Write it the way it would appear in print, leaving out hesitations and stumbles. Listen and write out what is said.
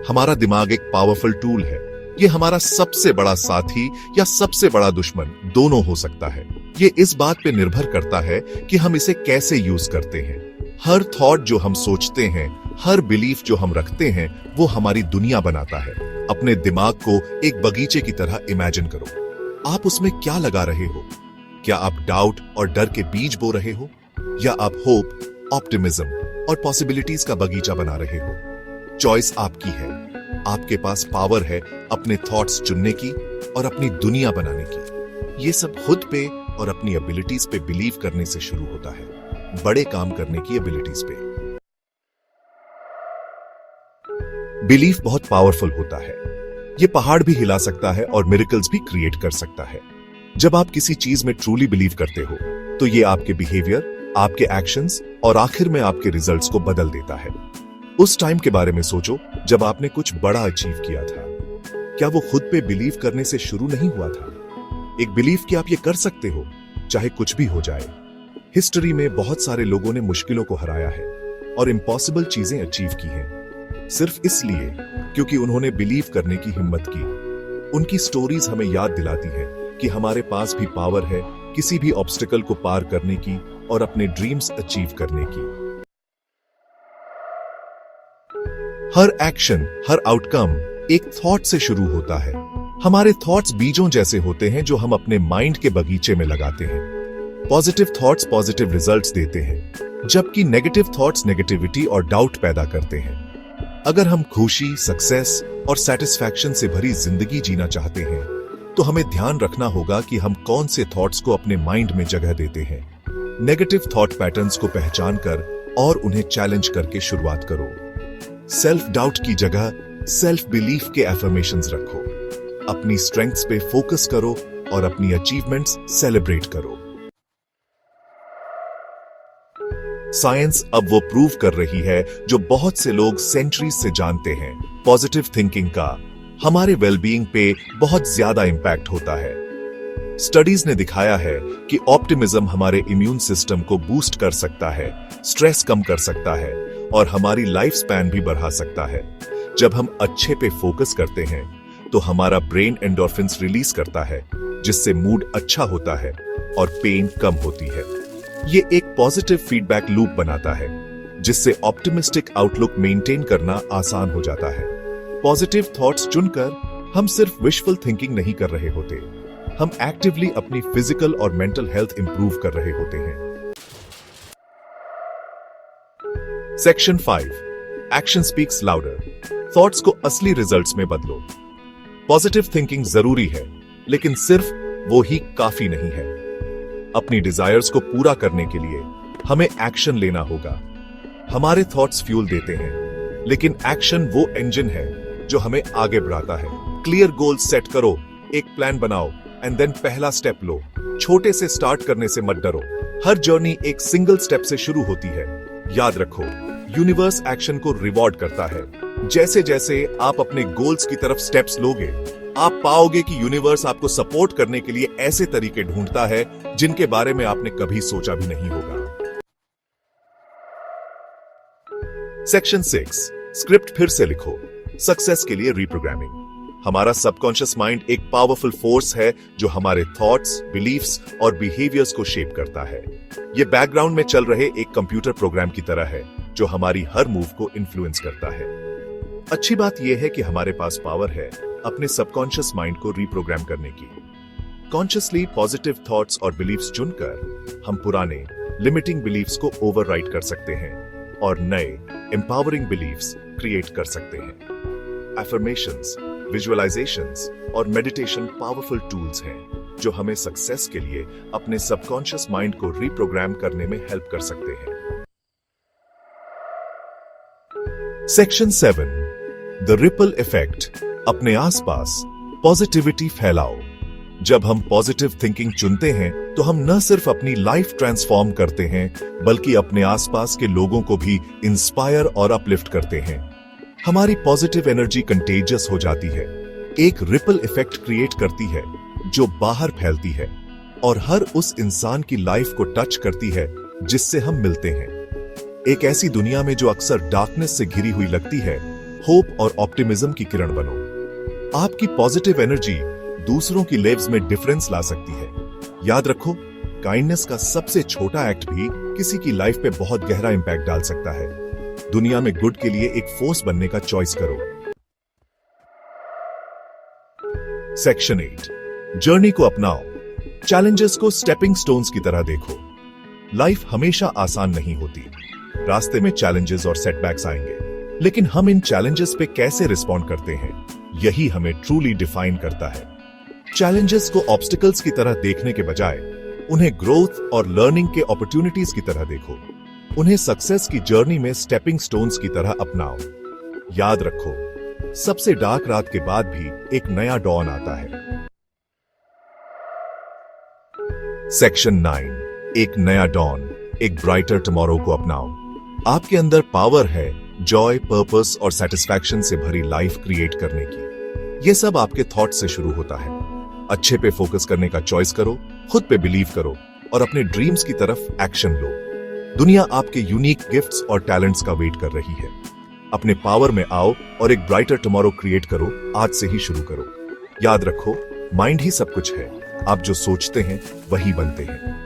हमारा दिमाग एक पावरफुल टूल है। ये हमारा सबसे बड़ा साथी या सबसे बड़ा दुश्मन दोनों हो सकता है। ये इस बात पे निर्भर करता है कि हम इसे कैसे यूज करते हैं। हर थॉट जो हम सोचते हैं, हर बिलीफ जो हम रखते हैं, वो हमारी दुनिया बनाता है। अपने दिमाग को एक बगीचे की तरह इमेजिन करो। आप उसमें क्या लगा रहे हो? क्या आप डाउट और डर के बीज बो रहे हो, या आप होप, ऑप्टिमिज्म और पॉसिबिलिटीज का बगीचा बना रहे हो? चॉइस आपकी है। आपके पास पावर है अपने थॉट्स चुनने की और अपनी दुनिया बनाने की। ये सब खुद पे और अपनी एबिलिटीज पे बिलीव करने से शुरू होता है, बड़े काम करने की एबिलिटीज पे। बिलीफ बहुत पावरफुल होता है। ये पहाड़ भी हिला सकता है और मिरेकल्स भी क्रिएट कर सकता है। जब आप किसी चीज में ट्रूली बिलीव करते हो तो ये आपके बिहेवियर, आपके एक्शंस और आखिर में आपके रिजल्ट्स को बदल देता है। उस टाइम के बारे में सोचो जब आपने कुछ बड़ा अचीव किया था। क्या वो खुद पे बिलीव करने से शुरू नहीं हुआ था? एक बिलीफ कि आप ये कर सकते हो, चाहे कुछ भी हो जाए। हिस्ट्री में बहुत सारे लोगों ने मुश्किलों को हराया है और इम्पॉसिबल चीजें अचीव की हैं, सिर्फ इसलिए क्योंकि उन्होंने बिलीव करने की हिम्मत की। उनकी स्टोरीज हमें याद दिलाती है कि हमारे पास भी पावर है किसी भी ऑब्स्टिकल को पार करने की और अपने ड्रीम्स अचीव करने की। हर एक्शन, हर आउटकम एक थॉट से शुरू होता है। हमारे थॉट्स बीजों जैसे होते हैं जो हम अपने माइंड के बगीचे में लगाते हैं। पॉजिटिव थॉट्स पॉजिटिव रिजल्ट्स देते हैं, जबकि नेगेटिव थॉट्स नेगेटिविटी और डाउट पैदा करते हैं। अगर हम खुशी, सक्सेस और सेटिस्फैक्शन से भरी जिंदगी जीना चाहते हैं तो हमें ध्यान रखना होगा कि हम कौन से थॉट्स को अपने माइंड में जगह देते हैं। नेगेटिव थॉट पैटर्न्स को पहचान कर और उन्हें चैलेंज करके शुरुआत करो। सेल्फ डाउट की जगह सेल्फ बिलीफ के एफर्मेशंस रखो। अपनी स्ट्रेंथ्स पे फोकस करो और अपनी अचीवमेंट्स सेलिब्रेट करो। साइंस अब वो प्रूव कर रही है जो बहुत से लोग सेंचुरीज से जानते हैं। पॉजिटिव थिंकिंग का हमारे वेलबीइंग पे बहुत ज्यादा इंपैक्ट होता है। स्टडीज ने दिखाया है कि ऑप्टिमिज्म हमारे इम्यून सिस्टम को बूस्ट कर सकता है, स्ट्रेस कम कर सकता है और हमारी लाइफ स्पैन भी बढ़ा सकता है। जब हम अच्छे पे फोकस करते हैं तो हमारा ब्रेन एंडोर्फिन्स रिलीज करता है, जिससे मूड अच्छा होता है और पेन कम होती है। ये एक पॉजिटिव फीडबैक लूप बनाता है, जिससे ऑप्टिमिस्टिक आउटलुक मेंटेन करना आसान हो जाता है। पॉजिटिव थॉट्स चुनकर हम सिर्फ विशफुल थिंकिंग नहीं कर रहे होते, हम एक्टिवली अपनी फिजिकल और मेंटल हेल्थ इंप्रूव कर रहे होते हैं। Section 5, action speaks louder. Thoughts को असली रिजल्ट्स में बदलो। पॉजिटिव थिंकिंग जरूरी है, लेकिन सिर्फ वो ही काफी नहीं है। अपनी डिजायर्स को पूरा करने के लिए हमें एक्शन लेना होगा। हमारे थॉट्स फ्यूल देते हैं, लेकिन एक्शन वो इंजन है जो हमें आगे बढ़ाता है। क्लियर गोल सेट करो, एक प्लान बनाओ एंड देन पहला स्टेप लो। छोटे से स्टार्ट करने से मत डरो। हर जर्नी एक सिंगल स्टेप से शुरू होती है। याद रखो, यूनिवर्स एक्शन को रिवॉर्ड करता है। जैसे जैसे आप अपने गोल्स की तरफ स्टेप्स लोगे, आप पाओगे कि यूनिवर्स आपको सपोर्ट करने के लिए ऐसे तरीके ढूंढता है जिनके बारे में आपने कभी सोचा भी नहीं होगा। सेक्शन 6, स्क्रिप्ट फिर से लिखो। सक्सेस के लिए रीप्रोग्रामिंग। हमारा सबकॉन्शियस माइंड एक पावरफुल फोर्स है जो हमारे थॉट्स, बिलीफ्स और बिहेवियर्स को शेप करता है। ये बैकग्राउंड में चल रहे एक कंप्यूटर प्रोग्राम की तरह है जो हमारी हर मूव को इन्फ्लुएंस करता है। अच्छी बात यह है कि हमारे पास पावर है अपने सबकॉन्शियस माइंड को रीप्रोग्राम करने की। कॉन्शियसली पॉजिटिव थॉट्स और बिलीफ्स चुनकर हम पुराने लिमिटिंग बिलीफ्स को ओवरराइड कर सकते हैं और नए एम्पावरिंग बिलीफ्स क्रिएट कर सकते हैं। एफर्मेशंस, विजुअलाइजेशंस और मेडिटेशन पावरफुल टूल्स हैं जो हमें सक्सेस के लिए अपने सबकॉन्शियस माइंड को रीप्रोग्राम करने में हेल्प कर सकते हैं। Section 7, the ripple effect. अपने आसपास पॉजिटिविटी फैलाओ। जब हम पॉजिटिव थिंकिंग चुनते हैं तो हम न सिर्फ अपनी लाइफ ट्रांसफॉर्म करते हैं, बल्कि अपने आसपास के लोगों को भी इंस्पायर और अपलिफ्ट करते हैं। हमारी पॉजिटिव एनर्जी कंटेजियस हो जाती है, एक रिपल इफेक्ट क्रिएट करती है जो बाहर फैलती है और हर उस इंसान की लाइफ को टच करती है जिससे हम मिलते हैं। एक ऐसी दुनिया में जो अक्सर डार्कनेस से घिरी हुई लगती है, होप और ऑप्टिमिज्म की किरण बनो। आपकी पॉजिटिव एनर्जी दूसरों की लाइव्स में डिफरेंस ला सकती है। याद रखो, काइंडनेस का सबसे छोटा एक्ट भी किसी की लाइफ पे बहुत गहरा इंपैक्ट डाल सकता है। दुनिया में गुड के लिए एक फोर्स बनने का चॉइस करो। सेक्शन 8, जर्नी को अपनाओ। चैलेंजेस को स्टेपिंग स्टोन्स की तरह देखो। लाइफ हमेशा आसान नहीं होती। रास्ते में चैलेंजेस और सेटबैक्स आएंगे, लेकिन हम इन चैलेंजेस पे कैसे रिस्पॉन्ड करते हैं, यही हमें ट्रूली डिफाइन करता है। चैलेंजेस को ऑब्स्टिकल्स की तरह देखने के बजाय उन्हें ग्रोथ और लर्निंग के अपॉर्चुनिटीज की तरह देखो। उन्हें सक्सेस की जर्नी में स्टेपिंग स्टोन्स की तरह अपनाओ। याद रखो, सबसे डार्क रात के बाद भी एक नया डॉन आता है। सेक्शन 9, एक नया डॉन, एक ब्राइटर टुमारो को अपनाओ। आपके अंदर पावर है जॉय, पर्पस और सेटिस्फैक्शन से भरी लाइफ क्रिएट करने की। यह सब आपके थॉट से शुरू होता है। अच्छे पे फोकस करने का चॉइस करो, खुद पे बिलीव करो और अपने ड्रीम्स की तरफ एक्शन लो। दुनिया आपके यूनिक गिफ्ट्स और टैलेंट्स का वेट कर रही है। अपने पावर में आओ और एक ब्राइटर टुमारो क्रिएट करो। आज से ही शुरू करो। याद रखो, माइंड ही सब कुछ है। आप जो सोचते हैं वही बनते हैं।